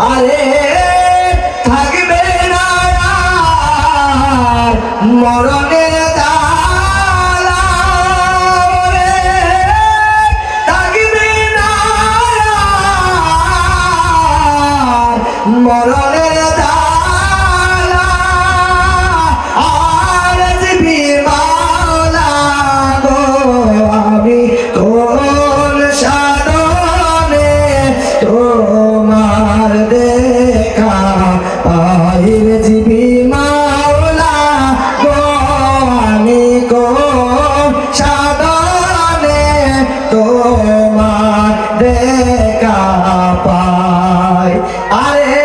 আরে থাকবে না আর মরণের জ্বালা রে, থাকবে না আর মরণের জ্বালা। আর জিবি মাওলা গো আমি কোন সাধনে তোমার দেখা পাই রে জিবি মাওলা গো আমি কোন সাধনে তোমার দেখা পাই। আরে